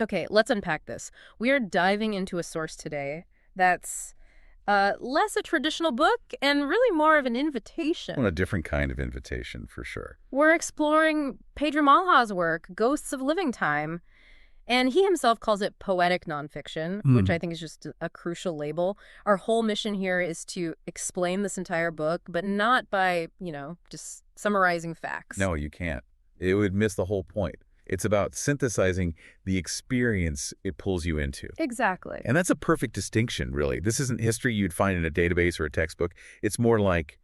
Okay, let's unpack this. We are diving into a source today that's less a traditional book and really more of an Well, a invitation. different kind of invitation, for sure. We're exploring Pedro Malha's work, Ghosts of Living Time, and he himself calls it poetic nonfiction, which I Hmm. think is just a crucial label. Our whole mission here is to explain this entire book, but not by, just summarizing facts. No, you can't. It would miss the whole point. It's about synthesizing the experience it pulls you into. Exactly. And that's a perfect distinction, really. This isn't history you'd find in a database or a textbook. It's more like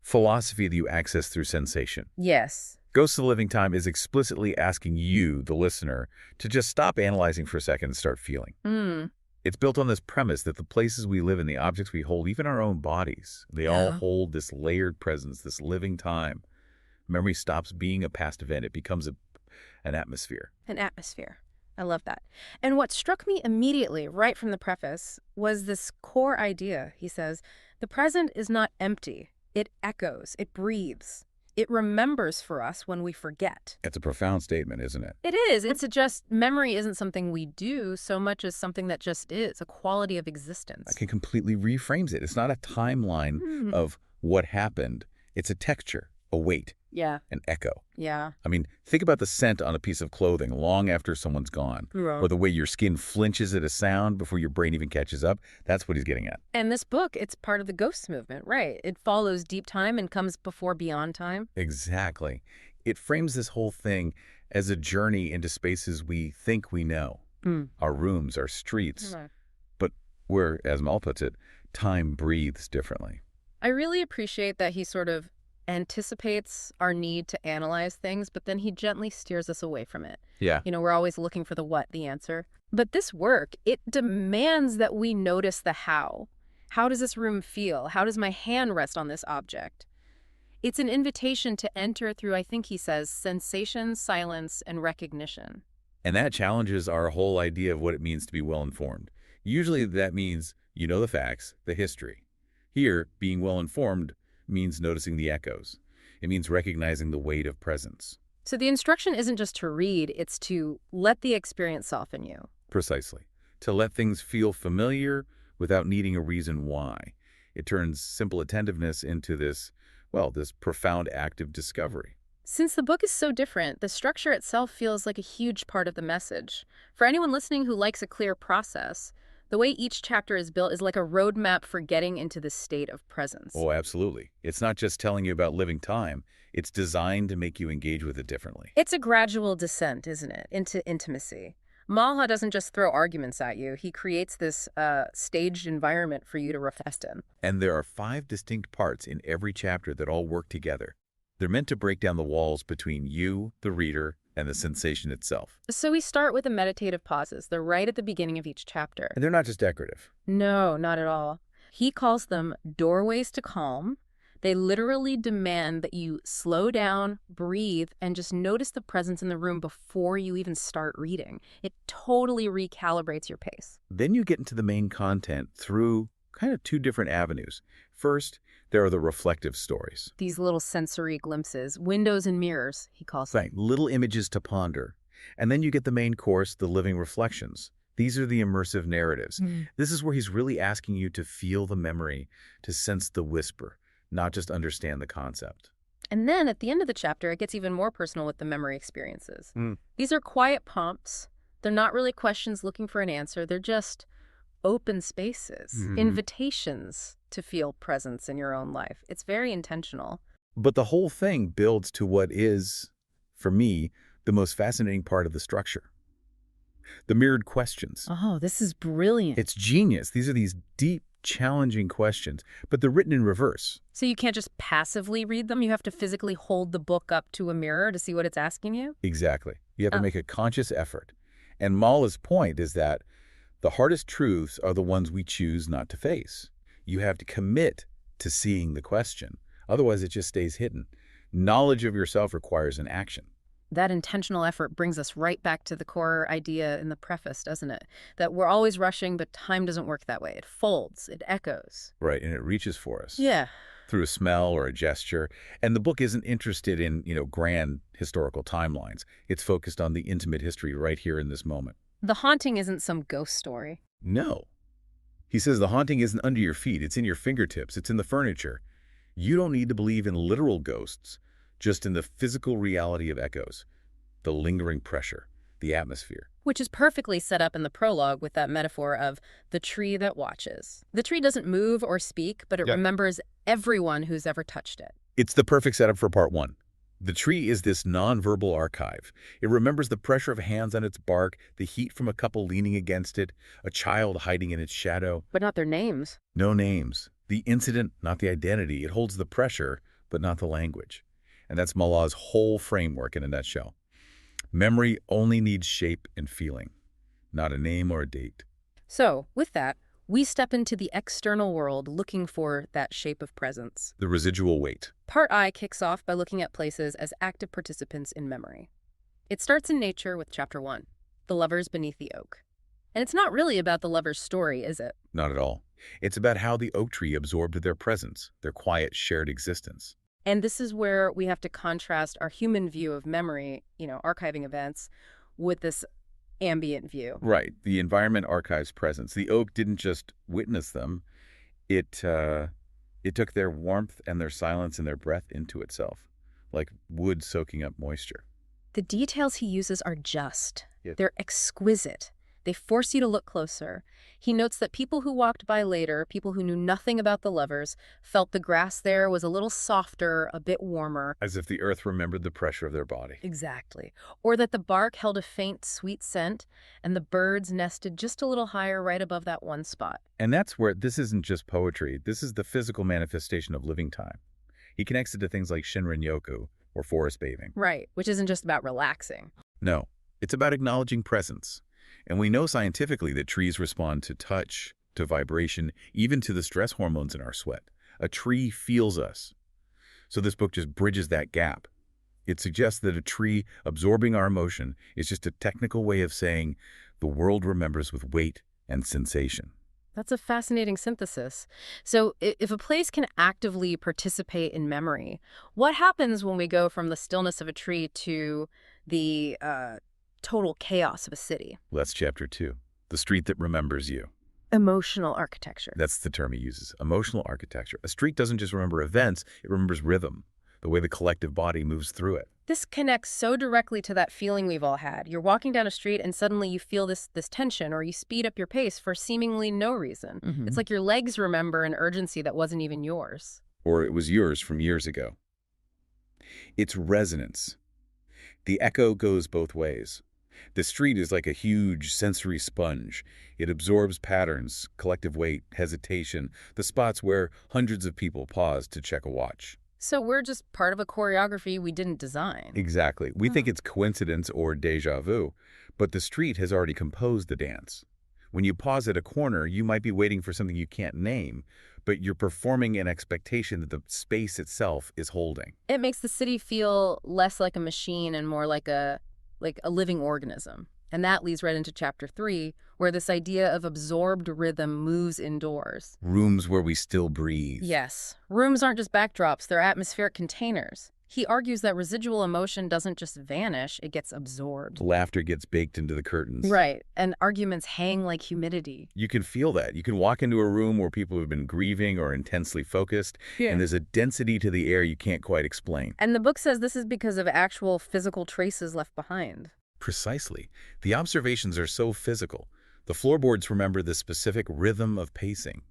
philosophy that you access through sensation. Yes. Ghosts of Living Time is explicitly asking you, the listener, to just stop analyzing for a second and start feeling. Hmm. It's built on this premise that the places we live and the objects we hold, even our own bodies, they all Yeah. hold this layered presence, this living time. Memory stops being a past event. It becomes an atmosphere. An atmosphere. I love that. And what struck me immediately, right from the preface, was this core idea. He says, the present is not empty. It echoes. It breathes. It remembers for us when we forget. It's a profound statement, isn't it? It is. It's just memory isn't something we do so much as something that just is, a quality of I existence. can completely reframes it. It's not a timeline Hmm. of what happened. It's a texture, a weight, Yeah. an echo. Yeah. I mean, think about the scent on a piece of clothing long after someone's gone, Yeah. or the way your skin flinches at a sound before your brain even catches up. That's what he's getting at. And this book, it's part of the ghost movement, right? It follows deep time and comes before beyond time. Exactly. It frames this whole thing as a journey into spaces we think we know, Mm. our rooms, our streets, Right. but where, as Mal puts it, time breathes differently. I really appreciate that he sort of anticipates our need to analyze things, but then he gently steers us away from it. Yeah. We're always looking for the what, the answer. But this work, it demands that we notice the how. How does this room feel? How does my hand rest on this object? It's an invitation to enter through, I think he says, sensation, silence, and recognition. And that challenges our whole idea of what it means to be well-informed. Usually that means you know the facts, the history. Here, being well-informed means noticing the echoes. It means recognizing the weight of presence. So the instruction isn't just to read, it's to let the experience soften you. Precisely. To let things feel familiar without needing a reason why. It turns simple attentiveness into this profound act of discovery. Since the book is so different, the structure itself feels like a huge part of the message. For anyone listening who likes a clear process, the way each chapter is built is like a roadmap for getting into the state of presence. Oh, absolutely. It's not just telling you about living time. It's designed to make you engage with it differently. It's a gradual descent, isn't it, into intimacy. Malha doesn't just throw arguments at you. He creates this staged environment for you to reflect in. And there are 5 distinct parts in every chapter that all work together. They're meant to break down the walls between you, the reader, and the sensation itself. So we start with the meditative pauses. They're right at the beginning of each chapter. And they're not just decorative. No, not at all. He calls them doorways to calm. They literally demand that you slow down, breathe, and just notice the presence in the room before you even start reading. It totally recalibrates your pace. Then you get into the main content through kind of 2 different avenues. First, there are the reflective stories. These little sensory glimpses, windows and mirrors, he calls them. Right, little images to ponder. And then you get the main course, the living reflections. These are the immersive narratives. This is where he's really asking you to feel the memory, to sense the whisper, not just understand the concept. And then at the end of the chapter, it gets even more personal with the memory experiences. Mm. These are quiet prompts. They're not really questions looking for an answer. They're just open spaces, invitations to feel presence in your own life. It's very intentional. But the whole thing builds to what is, for me, the most fascinating part of the structure. The mirrored questions. Oh, this is brilliant. It's genius. These are these deep, challenging questions, but they're written in reverse. So you can't just passively read them. You have to physically hold the book up to a mirror to see what it's asking you. Exactly. You have to Oh. make a conscious effort. And Mala's point is that the hardest truths are the ones we choose not to face. You have to commit to seeing the question. Otherwise, it just stays hidden. Knowledge of yourself requires an action. That intentional effort brings us right back to the core idea in the preface, doesn't it? That we're always rushing, but time doesn't work that way. It folds, it echoes. Right, and it reaches for us. Yeah. Through a smell or a gesture. And the book isn't interested in, grand historical timelines. It's focused on the intimate history right here in this moment. The haunting isn't some ghost story. No. He says the haunting isn't under your feet, it's in your fingertips, it's in the furniture. You don't need to believe in literal ghosts, just in the physical reality of echoes, the lingering pressure, the atmosphere. Which is perfectly set up in the prologue with that metaphor of the tree that watches. The tree doesn't move or speak, but it remembers everyone who's ever touched it. It's the perfect setup for part one. The tree is this nonverbal archive. It remembers the pressure of hands on its bark, the heat from a couple leaning against it, a child hiding in its shadow. But not their names. No names. The incident, not the identity. It holds the pressure, but not the language. And that's Malaw's whole framework in a nutshell. Memory only needs shape and feeling, not a name or a date. So, with that, we step into the external world looking for that shape of presence. The residual weight. Part I kicks off by looking at places as active participants in memory. It starts in nature with Chapter 1, The Lovers Beneath the Oak. And it's not really about the lover's story, is it? Not at all. It's about how the oak tree absorbed their presence, their quiet shared existence. And this is where we have to contrast our human view of memory, archiving events, with this ambient view. Right. The environment archives presence. The oak didn't just witness them. It took their warmth and their silence and their breath into itself, like wood soaking up moisture. The details he uses are just. Yes. They're exquisite. They force you to look closer. He notes that people who walked by later, people who knew nothing about the lovers, felt the grass there was a little softer, a bit warmer. As if the earth remembered the pressure of their body. Exactly. Or that the bark held a faint, sweet scent, and the birds nested just a little higher right above that one spot. And that's where this isn't just poetry. This is the physical manifestation of living time. He connects it to things like Shinrin-yoku, or forest bathing. Right, which isn't just about relaxing. No, it's about acknowledging presence. And we know scientifically that trees respond to touch, to vibration, even to the stress hormones in our sweat. A tree feels us. So this book just bridges that gap. It suggests that a tree absorbing our emotion is just a technical way of saying the world remembers with weight and sensation. That's a fascinating synthesis. So if a place can actively participate in memory, what happens when we go from the stillness of a tree to the total chaos of a city? Well, that's chapter 2, the street that remembers you. Emotional architecture. That's the term he uses, emotional architecture. A street doesn't just remember events, it remembers rhythm, the way the collective body moves through it. This connects so directly to that feeling we've all had. You're walking down a street and suddenly you feel this tension, or you speed up your pace for seemingly no reason. It's like your legs remember an urgency that wasn't even yours. Or it was yours from years ago. It's resonance. The echo goes both ways. The street is like a huge sensory sponge. It absorbs patterns, collective weight, hesitation, the spots where hundreds of people pause to check a watch. So we're just part of a choreography we didn't design. Exactly. We think it's coincidence or déjà vu, but the street has already composed the dance. When you pause at a corner, you might be waiting for something you can't name, but you're performing an expectation that the space itself is holding. It makes the city feel less like a machine and more like a living organism. And that leads right into chapter 3, where this idea of absorbed rhythm moves indoors. Rooms where we still breathe. Yes. Rooms aren't just backdrops, they're atmospheric containers. He argues that residual emotion doesn't just vanish, it gets absorbed. Laughter gets baked into the curtains. Right. And arguments hang like humidity. You can feel that. You can walk into a room where people have been grieving or intensely focused, and there's a density to the air you can't quite explain. And the book says this is because of actual physical traces left behind. Precisely. The observations are so physical. The floorboards remember the specific rhythm of pacing.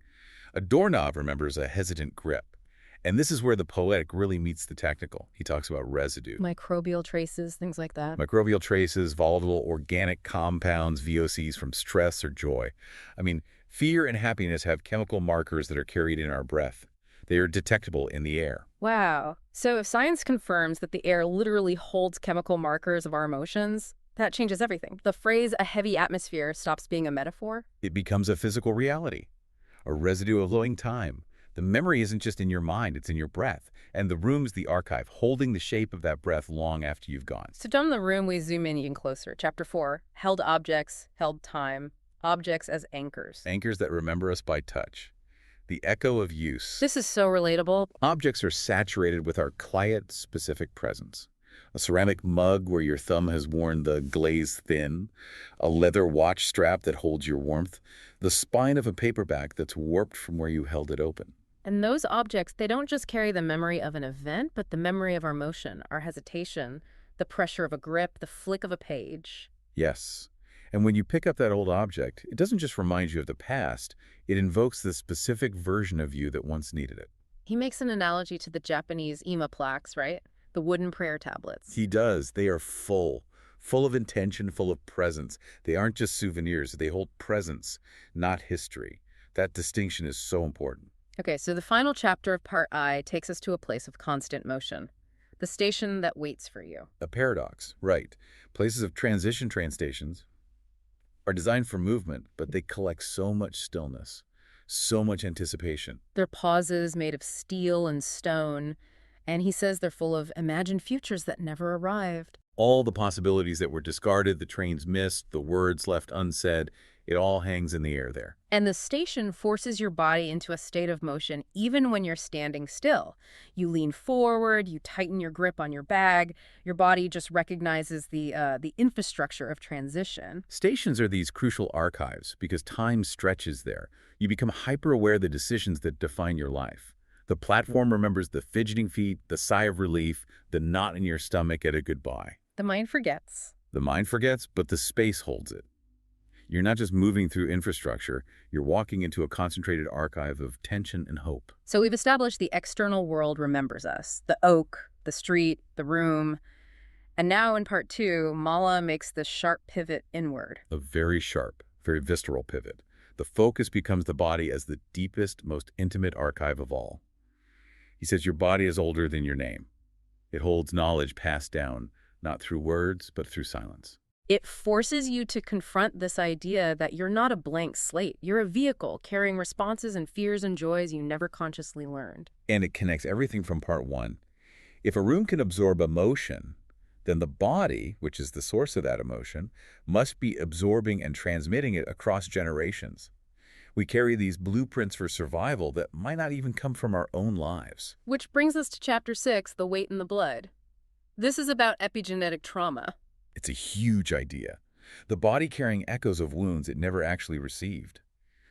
A doorknob remembers a hesitant grip. And this is where the poetic really meets the technical. He talks about residue. Microbial traces, things like that. Microbial traces, volatile organic compounds, VOCs from stress or joy. I mean, fear and happiness have chemical markers that are carried in our breath. They are detectable in the air. Wow. So if science confirms that the air literally holds chemical markers of our emotions, that changes everything. The phrase "a heavy atmosphere" stops being a metaphor. It becomes a physical reality, a residue of flowing time. The memory isn't just in your mind, it's in your breath. And the room's the archive, holding the shape of that breath long after you've gone. So down in the room, we zoom in even closer. Chapter 4, held objects, held time, objects as anchors. Anchors that remember us by touch. The echo of use. This is so relatable. Objects are saturated with our quiet, specific presence. A ceramic mug where your thumb has worn the glaze thin, a leather watch strap that holds your warmth, the spine of a paperback that's warped from where you held it open. And those objects, they don't just carry the memory of an event, but the memory of our motion, our hesitation, the pressure of a grip, the flick of a page. Yes. And when you pick up that old object, it doesn't just remind you of the past, it invokes the specific version of you that once needed it. He makes an analogy to the Japanese ima plaques, right? The wooden prayer tablets. He does. They are full of intention, full of presence. They aren't just souvenirs. They hold presence, not history. That distinction is so important. Okay, so the final chapter of Part I takes us to a place of constant motion. The station that waits for you. A paradox, right. Places of transition train stations are designed for movement, but they collect so much stillness, so much anticipation. They're pauses made of steel and stone, and he says they're full of imagined futures that never arrived. All the possibilities that were discarded, the trains missed, the words left unsaid, it all hangs in the air there. And the station forces your body into a state of motion even when you're standing still. You lean forward, you tighten your grip on your bag, your body just recognizes the infrastructure of transition. Stations are these crucial archives because time stretches there. You become hyper-aware of the decisions that define your life. The platform remembers the fidgeting feet, the sigh of relief, the knot in your stomach at a goodbye. The mind forgets. The mind forgets, but the space holds it. You're not just moving through infrastructure, you're walking into a concentrated archive of tension and hope. So we've established the external world remembers us. The oak, the street, the room. And now in Part 2, Mala makes this sharp pivot inward. A very sharp, very visceral pivot. The focus becomes the body as the deepest, most intimate archive of all. He says your body is older than your name. It holds knowledge passed down, not through words, but through silence. It forces you to confront this idea that you're not a blank slate. You're a vehicle carrying responses and fears and joys you never consciously learned. And it connects everything from Part 1. If a room can absorb emotion, then the body, which is the source of that emotion, must be absorbing and transmitting it across generations. We carry these blueprints for survival that might not even come from our own lives. Which brings us to Chapter 6, The Weight in the Blood. This is about epigenetic trauma. It's a huge idea. The body carrying echoes of wounds it never actually received.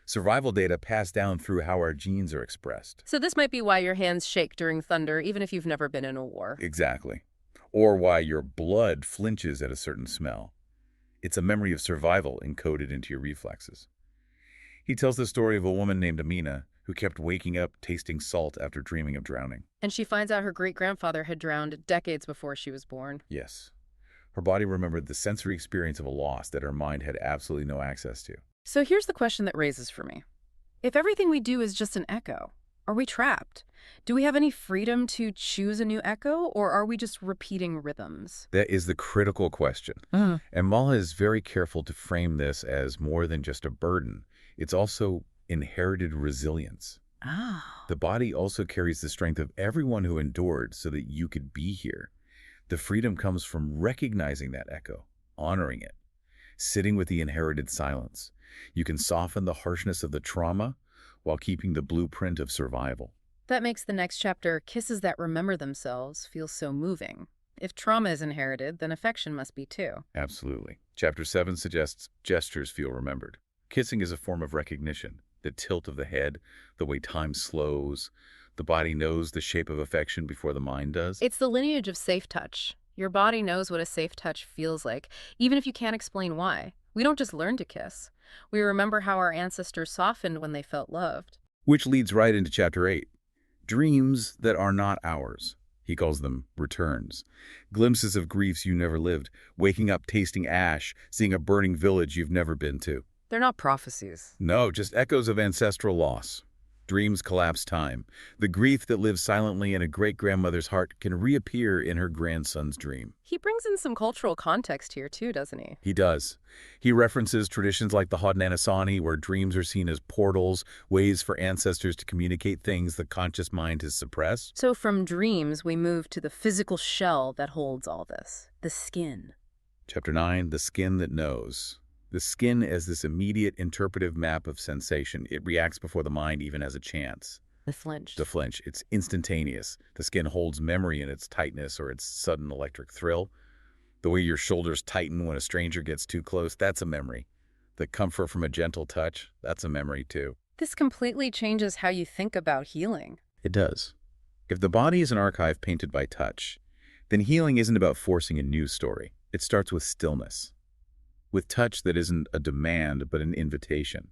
Survival data passed down through how our genes are expressed. So this might be why your hands shake during thunder, even if you've never been in a war. Exactly. Or why your blood flinches at a certain smell. It's a memory of survival encoded into your reflexes. He tells the story of a woman named Amina who kept waking up tasting salt after dreaming of drowning. And she finds out her great-grandfather had drowned decades before she was born. Yes. Her body remembered the sensory experience of a loss that her mind had absolutely no access to. So here's the question that raises for me. If everything we do is just an echo, are we trapped? Do we have any freedom to choose a new echo, or are we just repeating rhythms? That is the critical question. And Mala is very careful to frame this as more than just a burden. It's also inherited resilience. The body also carries the strength of everyone who endured so that you could be here. The freedom comes from recognizing that echo, honoring it, sitting with the inherited silence. You can soften the harshness of the trauma while keeping the blueprint of survival. That makes the next chapter, Kisses That Remember Themselves, feel so moving. If trauma is inherited, then affection must be too. Absolutely. Chapter 7 suggests gestures feel remembered. Kissing is a form of recognition. The tilt of the head, the way time slows. The body knows the shape of affection before the mind does. It's the lineage of safe touch. Your body knows what a safe touch feels like, even if you can't explain why. We don't just learn to kiss. We remember how our ancestors softened when they felt loved. Which leads right into Chapter 8. Dreams that are not ours. He calls them returns. Glimpses of griefs you never lived. Waking up tasting ash, seeing a burning village you've never been to. They're not prophecies. No, just echoes of ancestral loss. Dreams collapse time. The grief that lives silently in a great-grandmother's heart can reappear in her grandson's dream. He brings in some cultural context here too, doesn't he? He does. He references traditions like the Haudenosaunee, where dreams are seen as portals, ways for ancestors to communicate things the conscious mind has suppressed. So from dreams, we move to the physical shell that holds all this, the skin. Chapter 9, The Skin That Knows. The skin as this immediate interpretive map of sensation. It reacts before the mind even has a chance. The flinch. The flinch. It's instantaneous. The skin holds memory in its tightness or its sudden electric thrill. The way your shoulders tighten when a stranger gets too close, that's a memory. The comfort from a gentle touch, that's a memory too. This completely changes how you think about healing. It does. If the body is an archive painted by touch, then healing isn't about forcing a new story. It starts with stillness. With touch that isn't a demand, but an invitation.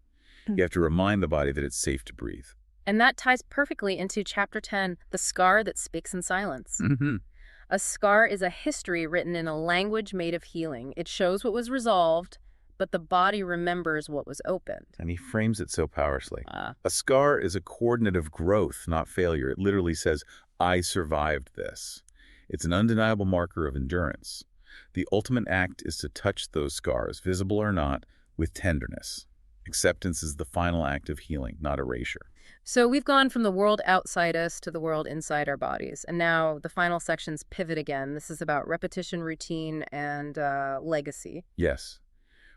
You have to remind the body that it's safe to breathe. And that ties perfectly into Chapter 10, The Scar That Speaks in Silence. A scar is a history written in a language made of healing. It shows what was resolved, but the body remembers what was opened. And he frames it so powerfully. A scar is a coordinate of growth, not failure. It literally says, I survived this. It's an undeniable marker of endurance. The ultimate act is to touch those scars, visible or not, with tenderness. Acceptance is the final act of healing, not erasure. So we've gone from the world outside us to the world inside our bodies. And now the final sections pivot again. This is about repetition, routine, and legacy. Yes.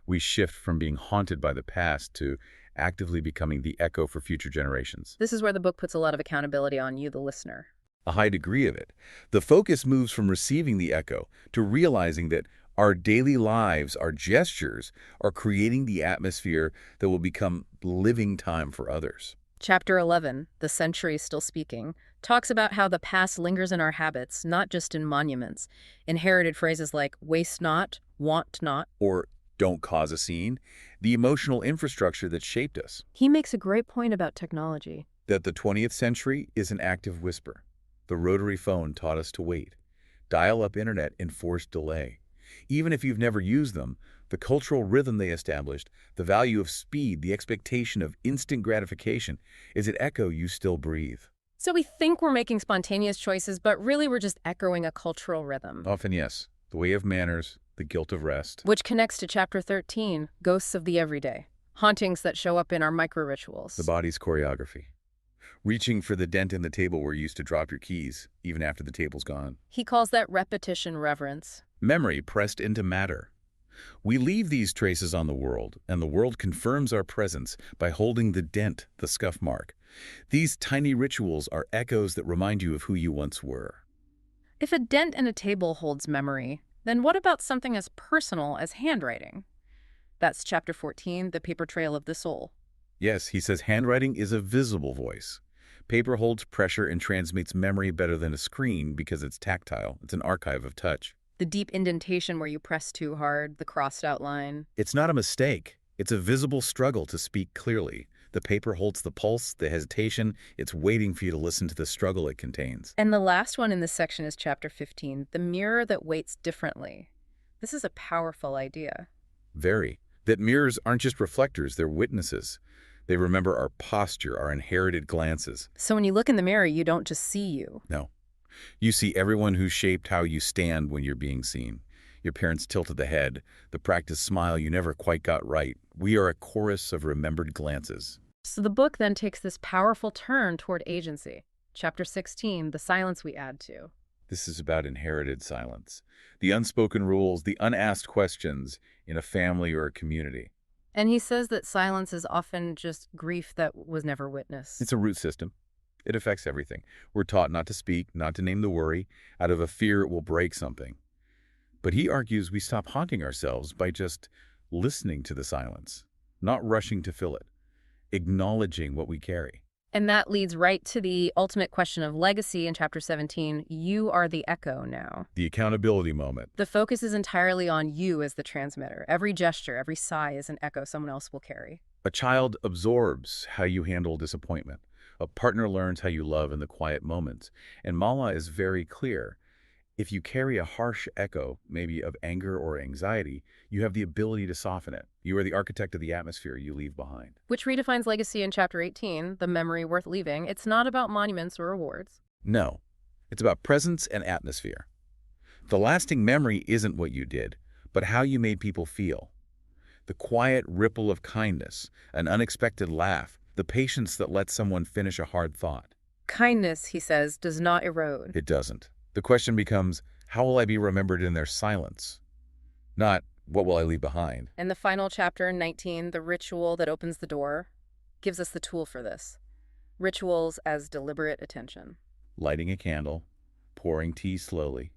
We shift from being haunted by the past to actively becoming the echo for future generations. This is where the book puts a lot of accountability on you, the listener. A high degree of it. The focus moves from receiving the echo to realizing that our daily lives, our gestures, are creating the atmosphere that will become living time for others. Chapter 11, The Century Still Speaking, talks about how the past lingers in our habits, not just in monuments. Inherited phrases like waste not, want not, or don't cause a scene, the emotional infrastructure that shaped us. He makes a great point about technology. That the 20th century is an active whisper. The rotary phone taught us to wait. Dial-up internet enforced delay. Even if you've never used them, the cultural rhythm they established, the value of speed, the expectation of instant gratification, is an echo you still breathe. So we think we're making spontaneous choices, but really we're just echoing a cultural rhythm. Often, yes. The way of manners, the guilt of rest. Which connects to Chapter 13, Ghosts of the Everyday, hauntings that show up in our micro-rituals. The body's choreography. Reaching for the dent in the table where you used to drop your keys, even after the table's gone. He calls that repetition reverence. Memory pressed into matter. We leave these traces on the world, and the world confirms our presence by holding the dent, the scuff mark. These tiny rituals are echoes that remind you of who you once were. If a dent in a table holds memory, then what about something as personal as handwriting? That's Chapter 14, The Paper Trail of the Soul. Yes, he says handwriting is a visible voice. Paper holds pressure and transmits memory better than a screen because it's tactile. It's an archive of touch. The deep indentation where you press too hard, the crossed out line. It's not a mistake. It's a visible struggle to speak clearly. The paper holds the pulse, the hesitation. It's waiting for you to listen to the struggle it contains. And the last one in this section is Chapter 15, The Mirror That Waits Differently. This is a powerful idea. Very. That mirrors aren't just reflectors, they're witnesses. They remember our posture, our inherited glances. So when you look in the mirror, you don't just see you. No. You see everyone who shaped how you stand when you're being seen. Your parents tilted the head, the practiced smile you never quite got right. We are a chorus of remembered glances. So the book then takes this powerful turn toward agency. Chapter 16, The Silence We Add To. This is about inherited silence. The unspoken rules, the unasked questions in a family or a community. And he says that silence is often just grief that was never witnessed. It's a root system. It affects everything. We're taught not to speak, not to name the worry, out of a fear it will break something. But he argues we stop haunting ourselves by just listening to the silence, not rushing to fill it, acknowledging what we carry. And that leads right to the ultimate question of legacy in Chapter 17. You are the echo now. The accountability moment. The focus is entirely on you as the transmitter. Every gesture, every sigh is an echo someone else will carry. A child absorbs how you handle disappointment. A partner learns how you love in the quiet moments. And Mala is very clear. If you carry a harsh echo, maybe of anger or anxiety, you have the ability to soften it. You are the architect of the atmosphere you leave behind. Which redefines legacy in Chapter 18, The Memory Worth Leaving. It's not about monuments or awards. No, it's about presence and atmosphere. The lasting memory isn't what you did, but how you made people feel. The quiet ripple of kindness, an unexpected laugh, the patience that lets someone finish a hard thought. Kindness, he says, does not erode. It doesn't. The question becomes, how will I be remembered in their silence? Not, what will I leave behind? And the final chapter, 19, The Ritual That Opens the Door, gives us the tool for this. Rituals as deliberate attention. Lighting a candle, pouring tea slowly.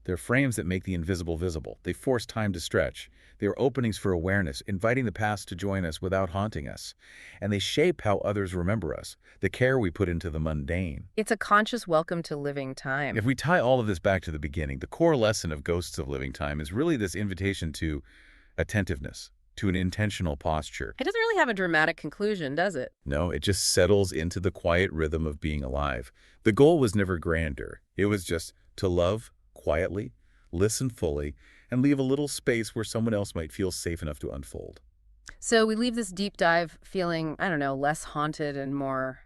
They're frames that make the invisible visible. They force time to stretch. They are openings for awareness, inviting the past to join us without haunting us. And they shape how others remember us, the care we put into the mundane. It's a conscious welcome to living If time. we tie all of this back to the beginning, the core lesson of Ghosts of Living Time is really this invitation to attentiveness, to an intentional posture. It doesn't really have a dramatic conclusion, does it? No, it just settles into the quiet rhythm of being alive. The goal was never grandeur. It was just to love quietly, listen fully, and leave a little space where someone else might feel safe enough to unfold. So we leave this deep dive feeling, I don't know, less haunted and more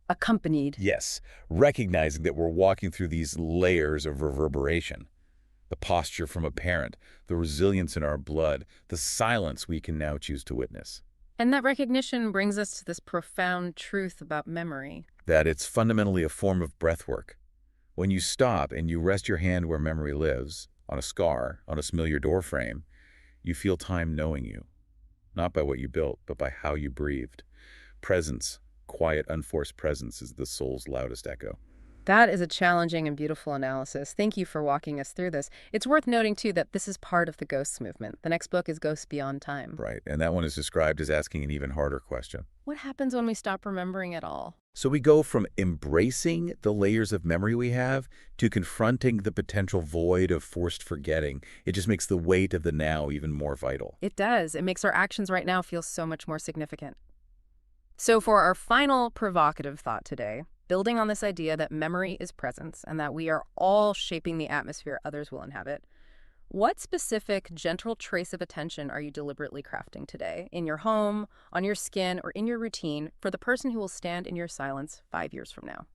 accompanied. Yes, recognizing that we're walking through these layers of reverberation. The posture from a parent, the resilience in our blood, the silence we can now choose to witness. And that recognition brings us to this profound truth about memory. That it's fundamentally a form of breath work. When you stop and you rest your hand where memory lives, on a scar, on a familiar doorframe, you feel time knowing you. Not by what you built, but by how you breathed. Presence, quiet, unforced presence is the soul's loudest echo. That is a challenging and beautiful analysis. Thank you for walking us through this. It's worth noting, too, that this is part of the Ghosts movement. The next book is Ghosts Beyond Time. Right, and that one is described as asking an even harder question. What happens when we stop remembering it all? So we go from embracing the layers of memory we have to confronting the potential void of forced forgetting. It just makes the weight of the now even more vital. It does. It makes our actions right now feel so much more significant. So for our final provocative thought today, building on this idea that memory is presence and that we are all shaping the atmosphere others will inhabit, what specific, gentle trace of attention are you deliberately crafting today, in your home, on your skin, or in your routine, for the person who will stand in your silence 5 years from now?